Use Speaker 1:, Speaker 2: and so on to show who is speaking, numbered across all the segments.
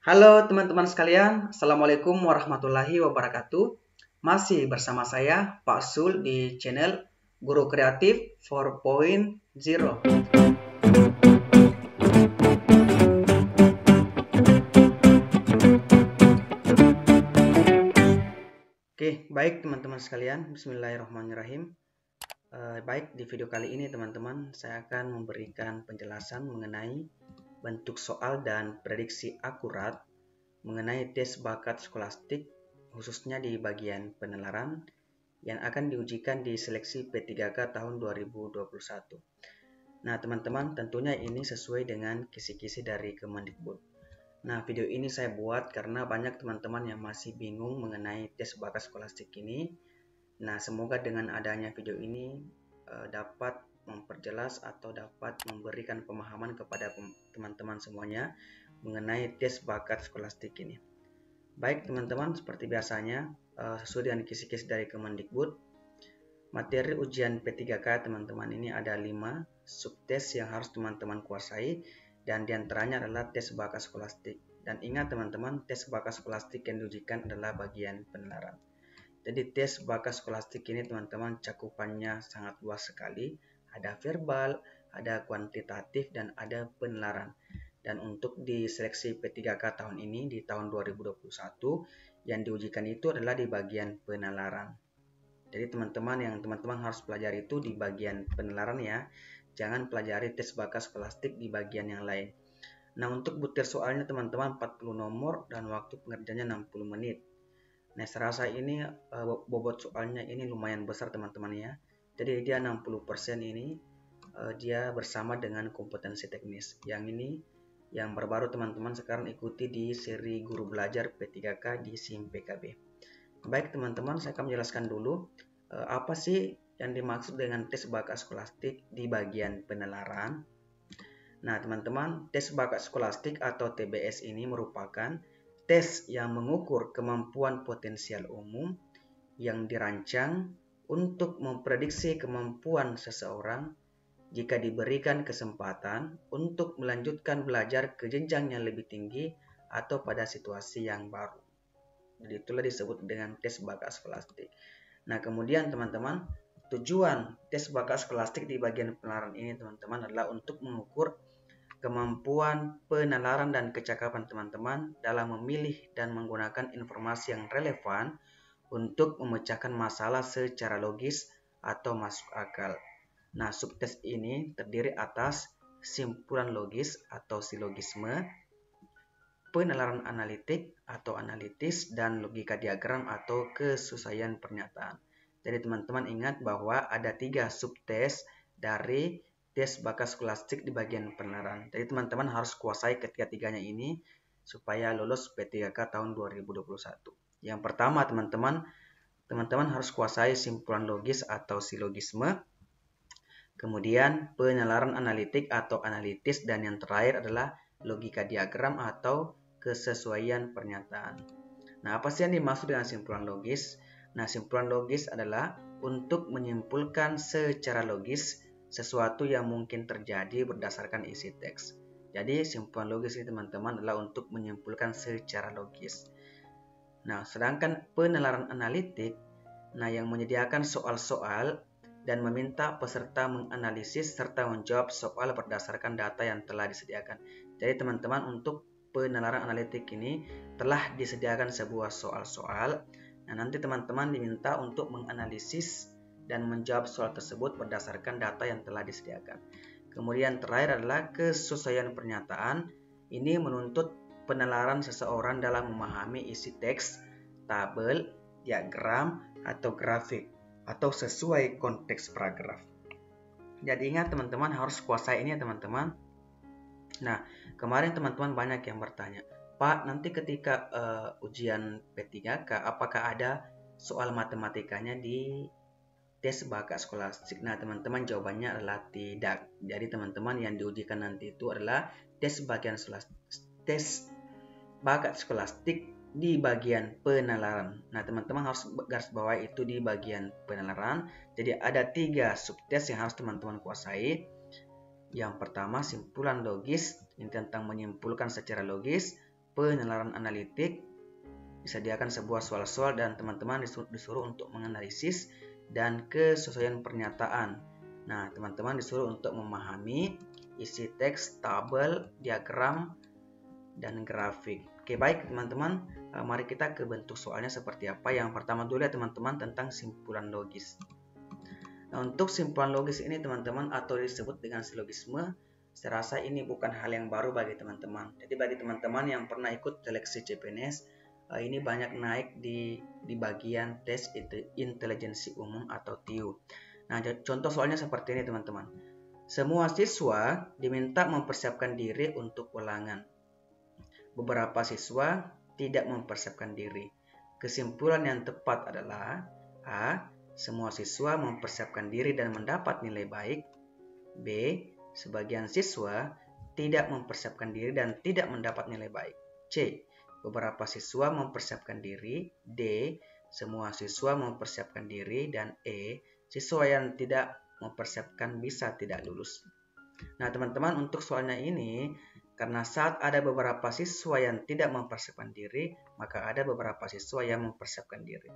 Speaker 1: Halo teman-teman sekalian, Assalamualaikum warahmatullahi wabarakatuh. Masih bersama saya Pak Sul di channel Guru Kreatif 4.0. Oke, baik teman-teman sekalian, Bismillahirrahmanirrahim. Baik, di video kali ini teman-teman, saya akan memberikan penjelasan mengenai bentuk soal dan prediksi akurat mengenai tes bakat skolastik, khususnya di bagian penalaran yang akan diujikan di seleksi P3K tahun 2021. Nah, teman-teman, tentunya ini sesuai dengan kisi-kisi dari Kemendikbud. Nah, video ini saya buat karena banyak teman-teman yang masih bingung mengenai tes bakat skolastik ini. Nah, semoga dengan adanya video ini dapat memperjelas atau dapat memberikan pemahaman kepada teman-teman semuanya mengenai tes bakat skolastik ini. Baik teman-teman, seperti biasanya, sesuai dengan kisi-kisi dari Kemendikbud, materi ujian P3K teman-teman ini ada 5 subtes yang harus teman-teman kuasai, dan diantaranya adalah tes bakat skolastik. Dan ingat teman-teman, tes bakat skolastik yang diujikan adalah bagian penalaran. Jadi tes bakat skolastik ini teman-teman cakupannya sangat luas sekali. Ada verbal, ada kuantitatif, dan ada penalaran. Dan untuk di seleksi P3K tahun ini, di tahun 2021, yang diujikan itu adalah di bagian penalaran. Jadi teman-teman yang teman-teman harus pelajari itu di bagian penalaran ya. Jangan pelajari tes bakat skolastik di bagian yang lain. Nah, untuk butir soalnya teman-teman 40 nomor dan waktu pengerjaannya 60 menit. Nah, serasa ini bobot soalnya ini lumayan besar teman-teman ya. Jadi dia 60% ini dia bersama dengan kompetensi teknis. Yang ini yang terbaru teman-teman sekarang ikuti di seri Guru Belajar P3K di SIM PKB. Baik teman-teman, saya akan menjelaskan dulu apa sih yang dimaksud dengan tes bakat skolastik di bagian penalaran. Nah teman-teman, tes bakat skolastik atau TBS ini merupakan tes yang mengukur kemampuan potensial umum yang dirancang untuk memprediksi kemampuan seseorang jika diberikan kesempatan untuk melanjutkan belajar ke jenjang yang lebih tinggi atau pada situasi yang baru. Jadi itulah disebut dengan tes bakat skolastik. Nah, kemudian teman-teman, tujuan tes bakat skolastik di bagian penalaran ini teman-teman adalah untuk mengukur kemampuan penalaran dan kecakapan teman-teman dalam memilih dan menggunakan informasi yang relevan untuk memecahkan masalah secara logis atau masuk akal. Nah, subtes ini terdiri atas simpulan logis atau silogisme, penalaran analitik atau analitis, dan logika diagram atau kesesuaian pernyataan. Jadi teman-teman ingat bahwa ada 3 subtes dari tes bakat skolastik di bagian penalaran. Jadi teman-teman harus kuasai ketiga-tiganya ini supaya lulus P3K tahun 2021. Yang pertama teman-teman harus kuasai simpulan logis atau silogisme, kemudian penalaran analitik atau analitis, dan yang terakhir adalah logika diagram atau kesesuaian pernyataan. Nah, apa sih yang dimaksud dengan simpulan logis? Nah, simpulan logis adalah untuk menyimpulkan secara logis sesuatu yang mungkin terjadi berdasarkan isi teks. Jadi, simpulan logis ini teman-teman adalah untuk menyimpulkan secara logis. Nah, sedangkan penalaran analitik, yang menyediakan soal-soal dan meminta peserta menganalisis serta menjawab soal berdasarkan data yang telah disediakan. Jadi teman-teman, untuk penalaran analitik ini telah disediakan sebuah soal-soal. Nah, nanti teman-teman diminta untuk menganalisis dan menjawab soal tersebut berdasarkan data yang telah disediakan. Kemudian terakhir adalah kesesuaian pernyataan. Ini menuntut penalaran seseorang dalam memahami isi teks, tabel, diagram, atau grafik, atau sesuai konteks paragraf. Jadi ingat teman-teman harus kuasai ini ya teman-teman. Nah, kemarin teman-teman banyak yang bertanya, Pak, nanti ketika ujian P3K apakah ada soal matematikanya di tes bakat skolastik? Nah, teman-teman jawabannya adalah tidak. Jadi teman-teman yang diujikan nanti itu adalah tes bakat skolastik di bagian penalaran. Nah, teman-teman harus garis bawah itu di bagian penalaran. Jadi ada 3 subtes yang harus teman-teman kuasai. Yang pertama simpulan logis, ini tentang menyimpulkan secara logis. penalaran analitik, disediakan sebuah soal-soal dan teman-teman disuruh untuk menganalisis dan kesesuaian pernyataan. Nah, teman-teman disuruh untuk memahami isi teks, tabel, diagram, dan grafik. Oke, baik teman-teman, mari kita ke bentuk soalnya seperti apa. Yang pertama dulu ya teman-teman tentang simpulan logis. Nah, untuk simpulan logis ini teman-teman atau disebut dengan silogisme, saya rasa ini bukan hal yang baru bagi teman-teman. Jadi bagi teman-teman yang pernah ikut seleksi CPNS, ini banyak naik di bagian tes intelijensi umum atau TIU. Nah, contoh soalnya seperti ini teman-teman. Semua siswa diminta mempersiapkan diri untuk ulangan. Beberapa siswa tidak mempersiapkan diri. Kesimpulan yang tepat adalah A. Semua siswa mempersiapkan diri dan mendapat nilai baik. B. Sebagian siswa tidak mempersiapkan diri dan tidak mendapat nilai baik. C. Beberapa siswa mempersiapkan diri. D. Semua siswa mempersiapkan diri. Dan E. Siswa yang tidak mempersiapkan bisa tidak lulus. Nah teman-teman, untuk soalnya ini, karena saat ada beberapa siswa yang tidak mempersiapkan diri, maka ada beberapa siswa yang mempersiapkan diri.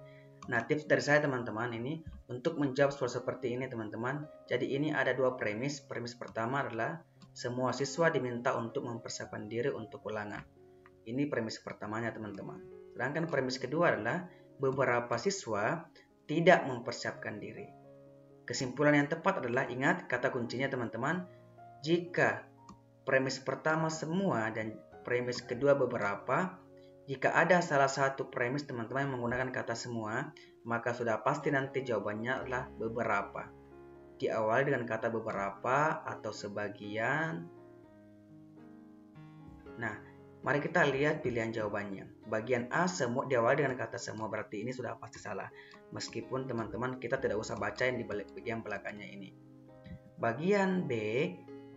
Speaker 1: Nah, tips dari saya teman-teman ini untuk menjawab soal seperti ini teman-teman. Jadi ini ada dua premis. Premis pertama adalah semua siswa diminta untuk mempersiapkan diri untuk ulangan. Ini premis pertamanya teman-teman. Sedangkan premis kedua adalah beberapa siswa tidak mempersiapkan diri. Kesimpulan yang tepat adalah, ingat kata kuncinya teman-teman, jika premis pertama semua dan premis kedua beberapa, jika ada salah satu premis teman-teman yang menggunakan kata semua, maka sudah pasti nanti jawabannya adalah beberapa. Diawali dengan kata beberapa atau sebagian. Nah, mari kita lihat pilihan jawabannya. Bagian A semua diawali dengan kata semua, berarti ini sudah pasti salah. Meskipun teman-teman kita tidak usah baca yang di bagian belakangnya ini. Bagian B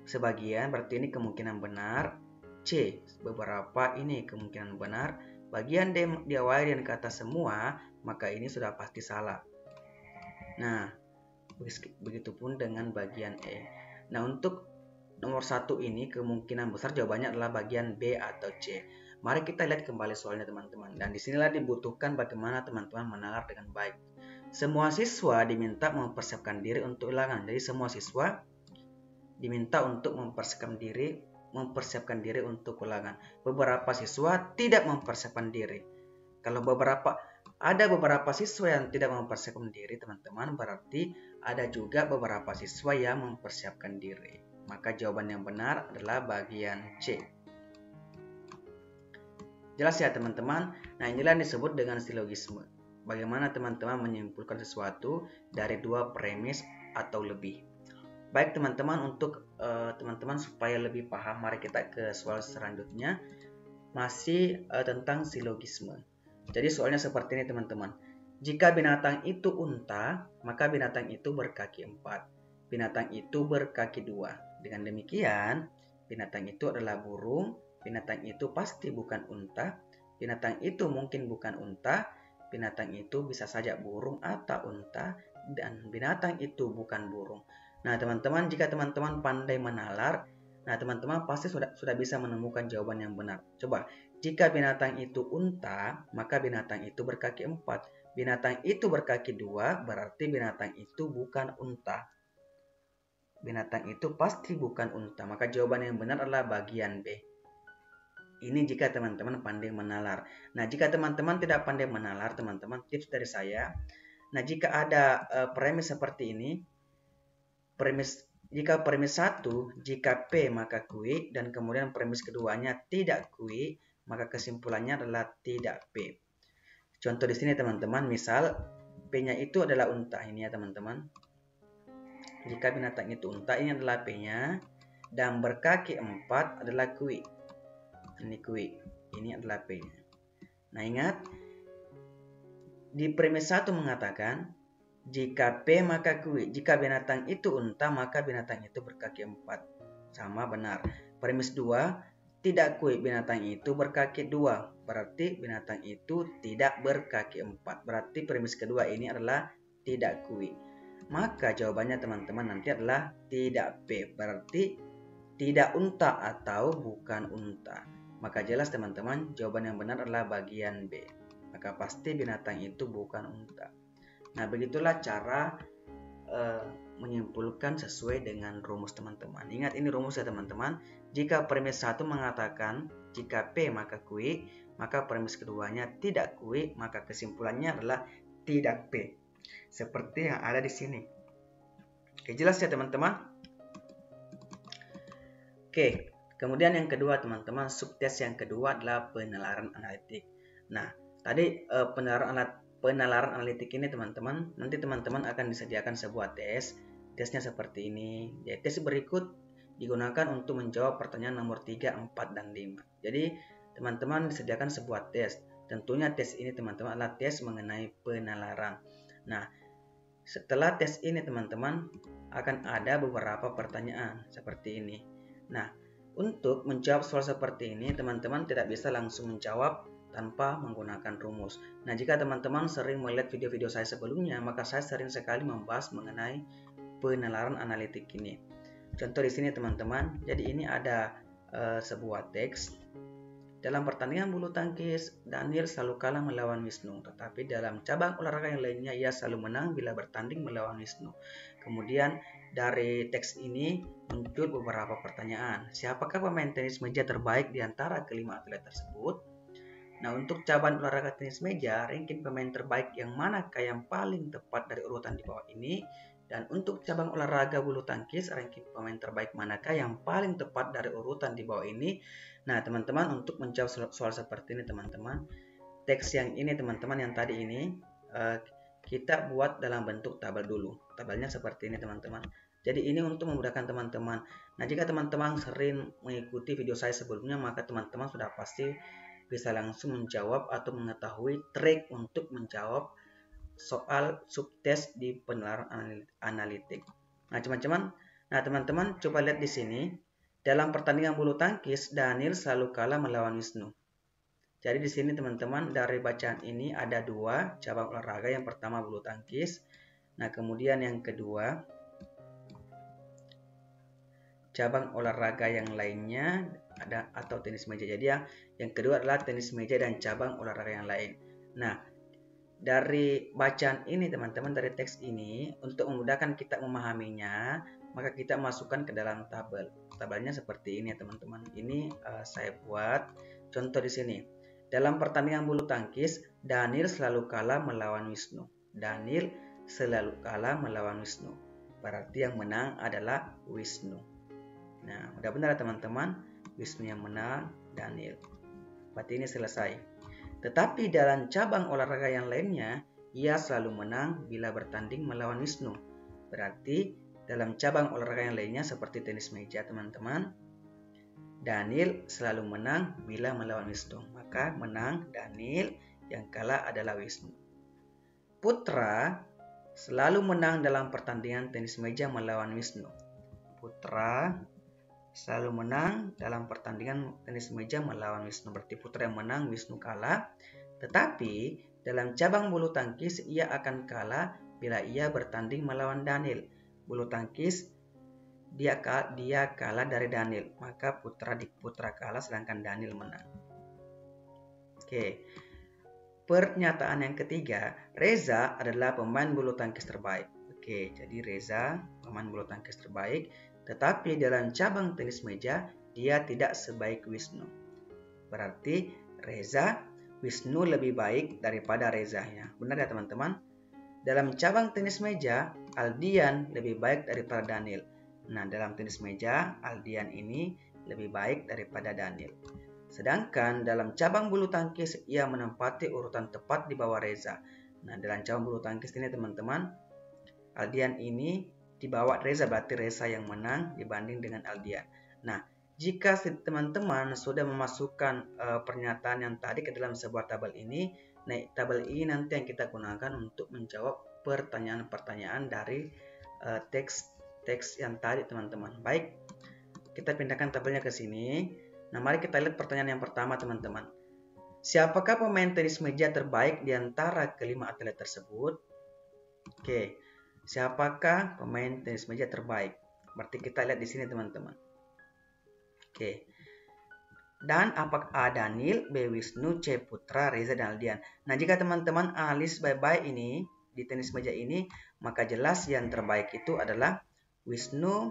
Speaker 1: sebagian, berarti ini kemungkinan benar. C, beberapa, ini kemungkinan benar. Bagian D diawali dengan kata semua, maka ini sudah pasti salah. Nah, begitupun dengan bagian E. Nah, untuk nomor 1 ini kemungkinan besar jawabannya adalah bagian B atau C. Mari kita lihat kembali soalnya teman-teman. Dan disinilah dibutuhkan bagaimana teman-teman menalar dengan baik. Semua siswa diminta mempersiapkan diri untuk ulangan. Jadi semua siswa diminta untuk mempersiapkan diri untuk ulangan. Beberapa siswa tidak mempersiapkan diri. Kalau ada beberapa siswa yang tidak mempersiapkan diri, teman-teman, berarti ada juga beberapa siswa yang mempersiapkan diri. Maka jawaban yang benar adalah bagian C. Jelas ya teman-teman? Nah, inilah yang disebut dengan silogisme. Bagaimana teman-teman menyimpulkan sesuatu dari dua premis atau lebih. Baik teman-teman, untuk teman-teman supaya lebih paham, mari kita ke soal selanjutnya. Masih tentang silogisme. Jadi soalnya seperti ini teman-teman. Jika binatang itu unta, maka binatang itu berkaki 4. Binatang itu berkaki 2. Dengan demikian, binatang itu adalah burung. Binatang itu pasti bukan unta. Binatang itu mungkin bukan unta. Binatang itu bisa saja burung atau unta. Dan binatang itu bukan burung. Nah teman-teman, jika teman-teman pandai menalar, nah teman-teman pasti sudah bisa menemukan jawaban yang benar. Coba, jika binatang itu unta, maka binatang itu berkaki 4. Binatang itu berkaki 2, berarti binatang itu bukan unta. Binatang itu pasti bukan unta, maka jawaban yang benar adalah bagian B. Ini jika teman-teman pandai menalar. Nah, jika teman-teman tidak pandai menalar, teman-teman, tips dari saya. Nah, jika ada premis seperti ini, jika premis 1, jika P maka Q, dan kemudian premis keduanya tidak Q, maka kesimpulannya adalah tidak P. Contoh di sini teman-teman, misal P-nya itu adalah unta, ini ya teman-teman. Jika binatang itu unta, ini adalah P-nya, dan berkaki 4 adalah Q. Ini Q, ini adalah P-nya. Nah ingat, di premis 1 mengatakan, jika P maka Q. Jika binatang itu unta, maka binatang itu berkaki 4. Sama, benar. Premis 2, tidak Q. Binatang itu berkaki 2. Berarti binatang itu tidak berkaki 4. Berarti premis kedua ini adalah tidak Q. Maka jawabannya teman-teman nanti adalah tidak P. Berarti tidak unta atau bukan unta. Maka jelas teman-teman, jawaban yang benar adalah bagian B. Maka pasti binatang itu bukan unta. Nah, begitulah cara menyimpulkan sesuai dengan rumus teman-teman. Ingat ini rumus ya teman-teman. Jika premis 1 mengatakan jika P maka Q, maka premis keduanya tidak Q, maka kesimpulannya adalah tidak P. Seperti yang ada di sini. Oke, jelas ya teman-teman? Oke, kemudian yang kedua teman-teman, subtes yang kedua adalah penalaran analitik. Nah, tadi penalaran analitik ini teman-teman, nanti teman-teman akan disediakan sebuah tes. Tesnya seperti ini. Jadi, tes berikut digunakan untuk menjawab pertanyaan nomor 3, 4, dan 5. Jadi, teman-teman disediakan sebuah tes. Tentunya tes ini teman-teman adalah tes mengenai penalaran. Nah, setelah tes ini teman-teman akan ada beberapa pertanyaan seperti ini. Nah, untuk menjawab soal seperti ini teman-teman tidak bisa langsung menjawab tanpa menggunakan rumus. Nah, jika teman-teman sering melihat video-video saya sebelumnya, maka saya sering sekali membahas mengenai penalaran analitik ini. Contoh di sini teman-teman, jadi ini ada sebuah teks. Dalam pertandingan bulu tangkis, Daniel selalu kalah melawan Wisnu, tetapi dalam cabang olahraga yang lainnya ia selalu menang bila bertanding melawan Wisnu. Kemudian dari teks ini muncul beberapa pertanyaan. Siapakah pemain tenis meja terbaik di antara kelima atlet tersebut? Nah, untuk cabang olahraga tenis meja, ranking pemain terbaik yang manakah yang paling tepat dari urutan di bawah ini? Dan untuk cabang olahraga bulu tangkis, ranking pemain terbaik manakah yang paling tepat dari urutan di bawah ini? Nah, teman-teman, untuk menjawab soal seperti ini, teman-teman, teks yang ini, teman-teman, yang tadi ini, kita buat dalam bentuk tabel dulu. Tabelnya seperti ini, teman-teman. Jadi ini untuk memudahkan teman-teman. Nah, jika teman-teman sering mengikuti video saya sebelumnya, maka teman-teman sudah pasti bisa langsung menjawab atau mengetahui trik untuk menjawab soal subtes di penalaran analitik. Nah, teman-teman coba lihat di sini. Dalam pertandingan bulu tangkis, Daniel selalu kalah melawan Wisnu. Jadi di sini teman-teman dari bacaan ini ada dua cabang olahraga. Yang pertama bulu tangkis. Nah, kemudian yang kedua cabang olahraga yang lainnya ada atau tenis meja. Jadi yang kedua adalah tenis meja dan cabang olahraga yang lain. Nah, dari bacaan ini teman-teman, dari teks ini, untuk memudahkan kita memahaminya, maka kita masukkan ke dalam tabel. Tabelnya seperti ini ya teman-teman. Ini saya buat contoh di sini. Dalam pertandingan bulu tangkis, Daniel selalu kalah melawan Wisnu. Daniel selalu kalah melawan Wisnu. Berarti yang menang adalah Wisnu. Nah, udah benar ya teman-teman. Wisnu yang menang, Daniel. Berarti ini selesai. Tetapi dalam cabang olahraga yang lainnya, ia selalu menang bila bertanding melawan Wisnu. Berarti dalam cabang olahraga yang lainnya seperti tenis meja teman-teman, Daniel selalu menang bila melawan Wisnu. Maka menang Daniel, yang kalah adalah Wisnu. Putra selalu menang dalam pertandingan tenis meja melawan Wisnu. Putra selalu menang dalam pertandingan tenis meja melawan Wisnu. Berarti Putra yang menang, Wisnu kalah. Tetapi dalam cabang bulu tangkis ia akan kalah bila ia bertanding melawan Daniel. Bulu tangkis dia kalah dari Daniel, maka Putra kalah sedangkan Daniel menang. Oke. Pernyataan yang ketiga, Reza adalah pemain bulu tangkis terbaik. Oke, jadi Reza pemain bulu tangkis terbaik, tetapi dalam cabang tenis meja dia tidak sebaik Wisnu. Berarti Wisnu lebih baik daripada Reza ya. Benar ya teman-teman? Dalam cabang tenis meja, Aldian lebih baik daripada Daniel. Nah, dalam tenis meja, Aldian ini lebih baik daripada Daniel. Sedangkan dalam cabang bulu tangkis, ia menempati urutan tepat di bawah Reza. Nah, dalam cabang bulu tangkis ini teman-teman, Aldian ini di bawah Reza, berarti Reza yang menang dibanding dengan Aldian. Nah, jika teman-teman sudah memasukkan pernyataan yang tadi ke dalam sebuah tabel ini, nah tabel ini nanti yang kita gunakan untuk menjawab pertanyaan-pertanyaan dari teks yang tadi teman-teman. Baik, kita pindahkan tabelnya ke sini. Nah, mari kita lihat pertanyaan yang pertama teman-teman. Siapakah pemain tenis meja terbaik di antara kelima atlet tersebut? Oke, siapakah pemain tenis meja terbaik? Berarti kita lihat di sini teman-teman. Oke, Dan apakah A. Daniel, B. Wisnu, C. Putra, Reza, dan Aldian. Nah, jika teman-teman analis baik-baik ini di tenis meja ini, maka jelas yang terbaik itu adalah Wisnu.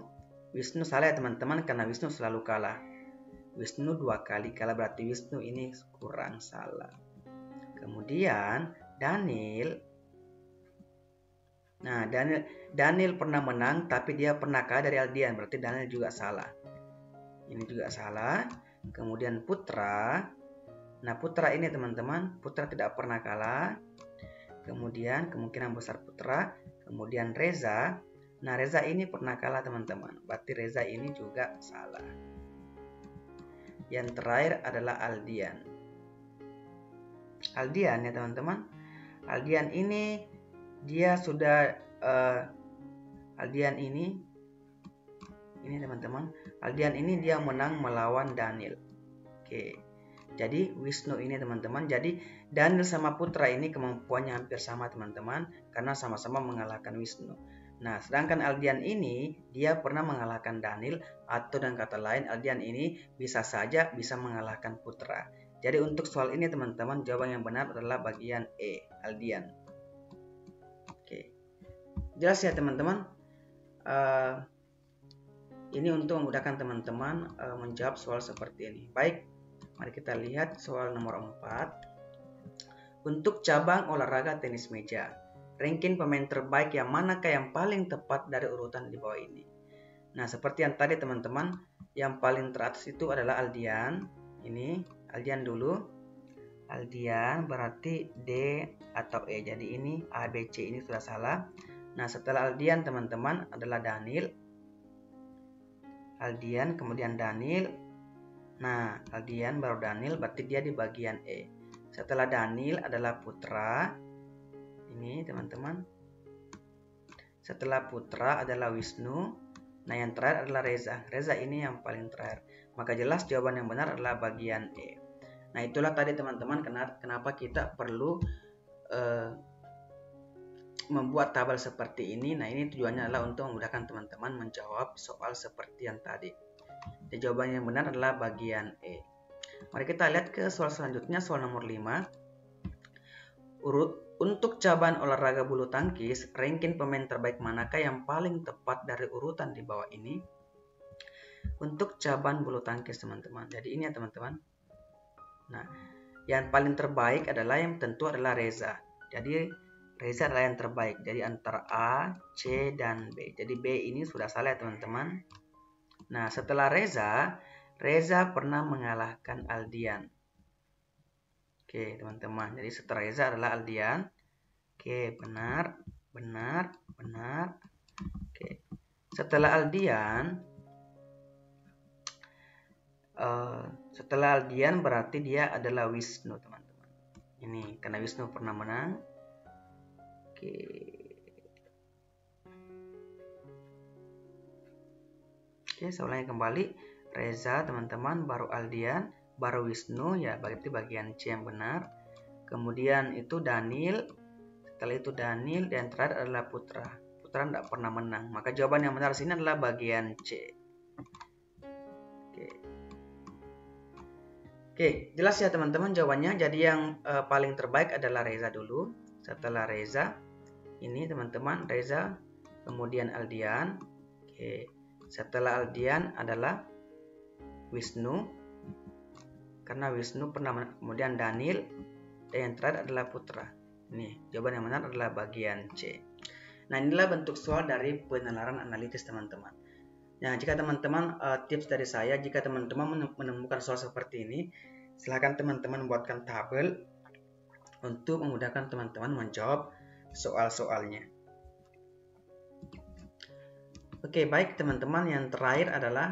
Speaker 1: Wisnu salah ya teman-teman, karena Wisnu selalu kalah. Wisnu 2 kali kalah, berarti Wisnu ini kurang, salah. Kemudian Daniel. Nah, Daniel pernah menang, tapi dia pernah kalah dari Aldian, berarti Daniel juga salah. Ini juga salah. Kemudian Putra. Nah, Putra ini teman-teman, Putra tidak pernah kalah. Kemudian kemungkinan besar Putra. Kemudian Reza. Nah, Reza ini pernah kalah teman-teman, berarti Reza ini juga salah. Yang terakhir adalah Aldian. Aldian ya teman-teman. Aldian ini dia sudah Aldian ini teman-teman. Aldian ini dia menang melawan Daniel. Oke. Jadi Wisnu ini teman-teman. Jadi Daniel sama Putra ini kemampuannya hampir sama teman-teman, karena sama-sama mengalahkan Wisnu. Nah, sedangkan Aldian ini dia pernah mengalahkan Daniel, atau dengan kata lain Aldian ini bisa saja bisa mengalahkan Putra. Jadi untuk soal ini teman-teman, jawaban yang benar adalah bagian E, Aldian. Oke. Jelas ya teman-teman? Ini untuk memudahkan teman-teman menjawab soal seperti ini. Baik, mari kita lihat soal nomor 4. Untuk cabang olahraga tenis meja, ranking pemain terbaik yang manakah yang paling tepat dari urutan di bawah ini? Nah, seperti yang tadi teman-teman, yang paling teratas itu adalah Aldian. Ini Aldian dulu. Aldian berarti D atau E. Jadi ini A, B, C ini sudah salah. Nah, setelah Aldian teman-teman adalah Daniel. Aldian, kemudian Daniel. Nah, Aldian baru Daniel, berarti dia di bagian E. Setelah Daniel adalah Putra. Ini teman-teman. Setelah Putra adalah Wisnu. Nah, yang terakhir adalah Reza. Reza ini yang paling terakhir. Maka jelas jawaban yang benar adalah bagian E. Nah, itulah tadi teman-teman kenapa kita perlu membuat tabel seperti ini. Nah, ini tujuannya adalah untuk memudahkan teman-teman menjawab soal seperti yang tadi. Jadi jawaban yang benar adalah bagian E. Mari kita lihat ke soal selanjutnya, soal nomor 5. Untuk cabang olahraga bulu tangkis, ranking pemain terbaik manakah yang paling tepat dari urutan di bawah ini? Untuk cabang bulu tangkis teman-teman. Jadi ini ya teman-teman. Nah, yang paling terbaik adalah yang tentu adalah Reza. Jadi Reza adalah yang terbaik. Jadi antara A, C, dan B. Jadi B ini sudah salah ya teman-teman. Nah, setelah Reza pernah mengalahkan Aldian. Oke, teman-teman. Jadi setelah Reza adalah Aldian. Oke, benar. Oke. Setelah Aldian berarti dia adalah Wisnu, teman-teman. Ini karena Wisnu pernah menang. Oke. Oke, saya ulangi kembali. Reza, teman-teman, baru Aldian, baru Wisnu, ya berarti bagian C yang benar. Kemudian itu Daniel, setelah itu Daniel, dan terakhir adalah Putra. Putra tidak pernah menang, maka jawaban yang benar sini adalah bagian C. Oke, jelas ya teman-teman jawabannya. Jadi yang paling terbaik adalah Reza dulu. Setelah Reza, ini teman-teman, Reza, kemudian Aldian. Oke, setelah Aldian adalah Wisnu, karena Wisnu pernah menang. Kemudian Daniel, dan yang terakhir adalah Putra. Ini jawaban yang benar adalah bagian C. Nah, inilah bentuk soal dari penalaran analitis teman-teman. Nah, jika teman-teman tips dari saya, jika teman-teman menemukan soal seperti ini, silakan teman-teman buatkan tabel untuk memudahkan teman-teman menjawab soal-soalnya. Oke, baik teman-teman, yang terakhir adalah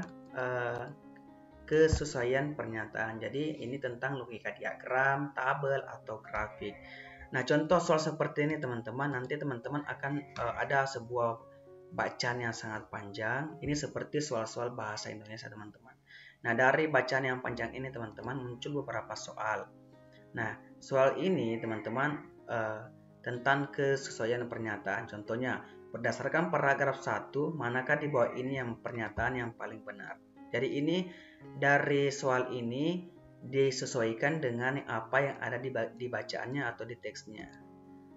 Speaker 1: kesesuaian pernyataan. Jadi ini tentang logika diagram, tabel, atau grafik. Nah, contoh soal seperti ini teman-teman, nanti teman-teman akan ada sebuah bacaan yang sangat panjang. Ini seperti soal-soal bahasa Indonesia teman-teman. Nah, dari bacaan yang panjang ini teman-teman muncul beberapa soal. Nah, soal ini teman-teman tentang kesesuaian pernyataan. Contohnya, berdasarkan paragraf 1, manakah di bawah ini yang pernyataan yang paling benar? Jadi ini dari soal ini disesuaikan dengan apa yang ada di bacaannya atau di teksnya.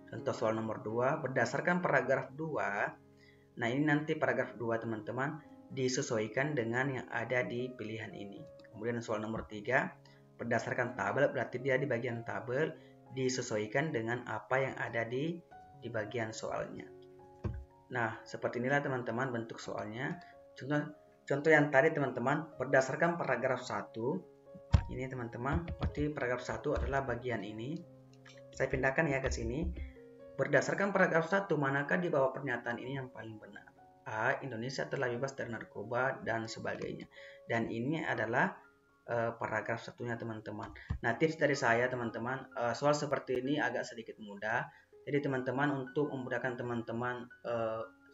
Speaker 1: Contoh soal nomor 2, berdasarkan paragraf 2. Nah, ini nanti paragraf 2 teman-teman disesuaikan dengan yang ada di pilihan ini. Kemudian soal nomor 3, berdasarkan tabel, berarti dia di bagian tabel disesuaikan dengan apa yang ada di bagian soalnya. Nah, seperti inilah teman-teman bentuk soalnya. Contoh yang tadi teman-teman, berdasarkan paragraf 1, ini teman-teman, berarti paragraf 1 adalah bagian ini. Saya pindahkan ya ke sini. Berdasarkan paragraf 1, manakah di bawah pernyataan ini yang paling benar? A. Indonesia telah bebas dari narkoba dan sebagainya. Dan ini adalah paragraf satunya teman-teman. Nah, tips dari saya teman-teman, soal seperti ini agak sedikit mudah. Jadi teman-teman, untuk memudahkan teman-teman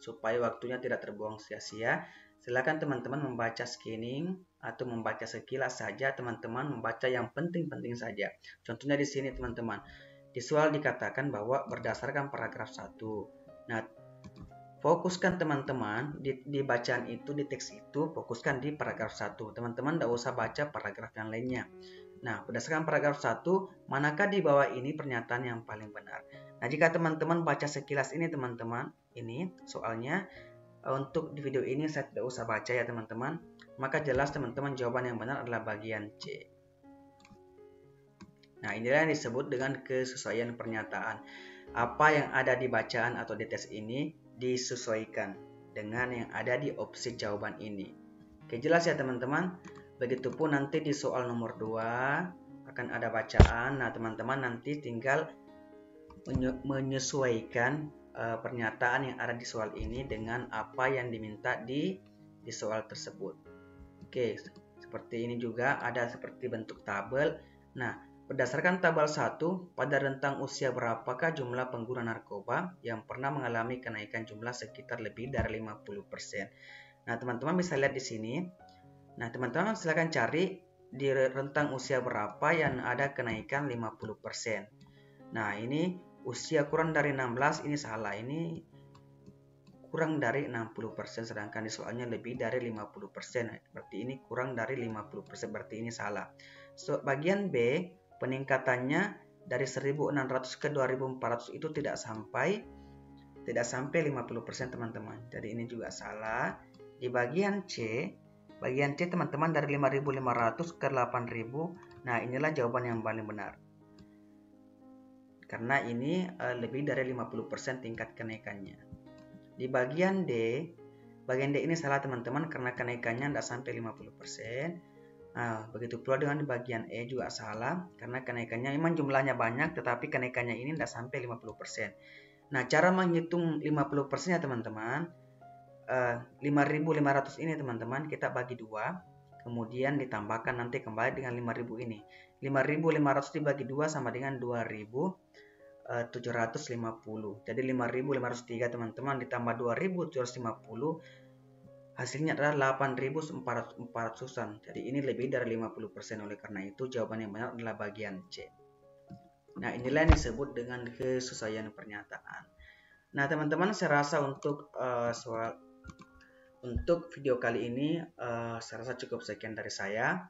Speaker 1: supaya waktunya tidak terbuang sia-sia, silakan teman-teman membaca scanning atau membaca sekilas saja, teman-teman membaca yang penting-penting saja. Contohnya di sini teman-teman. Di soal dikatakan bahwa berdasarkan paragraf 1. Nah, fokuskan teman-teman di bacaan itu, di teks itu, fokuskan di paragraf 1. Teman-teman tidak usah baca paragraf yang lainnya. Nah, berdasarkan paragraf 1, manakah di bawah ini pernyataan yang paling benar? Nah, jika teman-teman baca sekilas ini teman-teman, ini soalnya, untuk di video ini saya tidak usah baca ya teman-teman, maka jelas teman-teman jawaban yang benar adalah bagian C. Nah, inilah yang disebut dengan kesesuaian pernyataan. Apa yang ada di bacaan atau di tes ini disesuaikan dengan yang ada di opsi jawaban ini. Oke, jelas ya teman-teman? Begitupun nanti di soal nomor 2 akan ada bacaan. Nah, teman-teman nanti tinggal menyesuaikan pernyataan yang ada di soal ini dengan apa yang diminta di soal tersebut. Oke, seperti ini juga ada seperti bentuk tabel. Nah, berdasarkan tabel 1, pada rentang usia berapakah jumlah pengguna narkoba yang pernah mengalami kenaikan jumlah sekitar lebih dari 50%. Nah, teman-teman bisa lihat di sini. Nah, teman-teman silakan cari di rentang usia berapa yang ada kenaikan 50%. Nah, ini usia kurang dari 16, ini salah. Ini kurang dari 60%, sedangkan di soalnya lebih dari 50%. Berarti ini kurang dari 50%, berarti ini salah. So, bagian B, peningkatannya dari 1600 ke 2400 itu tidak sampai 50% teman-teman. Jadi ini juga salah. Di bagian C teman-teman dari 5500 ke 8000. Nah, inilah jawaban yang paling benar. Karena ini lebih dari 50% tingkat kenaikannya. Di bagian D ini salah teman-teman karena kenaikannya tidak sampai 50%. Nah, begitu pula dengan di bagian E juga salah karena kenaikannya memang jumlahnya banyak tetapi kenaikannya ini tidak sampai 50%. Nah, cara menghitung 50% ya teman-teman, 5.500 ini teman-teman kita bagi 2, kemudian ditambahkan nanti kembali dengan 5.000 ini. 5.500 dibagi 2 sama dengan 2.750. Jadi 5.503 teman-teman ditambah 2.750 hasilnya adalah 8.400-an. Jadi ini lebih dari 50%. Oleh karena itu jawaban yang benar adalah bagian C. Nah, inilah yang disebut dengan kesesuaian pernyataan. Nah, teman-teman, saya rasa untuk video kali ini saya rasa cukup sekian dari saya.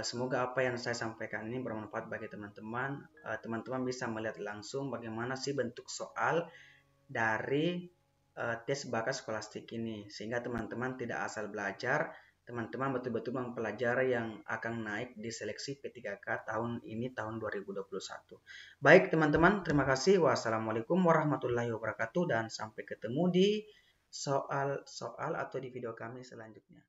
Speaker 1: Semoga apa yang saya sampaikan ini bermanfaat bagi teman-teman. Teman-teman bisa melihat langsung bagaimana sih bentuk soal dari tes bakat skolastik ini, sehingga teman-teman tidak asal belajar, teman-teman betul-betul mempelajari yang akan naik di seleksi P3K tahun ini, tahun 2021. Baik teman-teman, terima kasih. Wassalamualaikum warahmatullahi wabarakatuh dan sampai ketemu di soal-soal atau di video kami selanjutnya.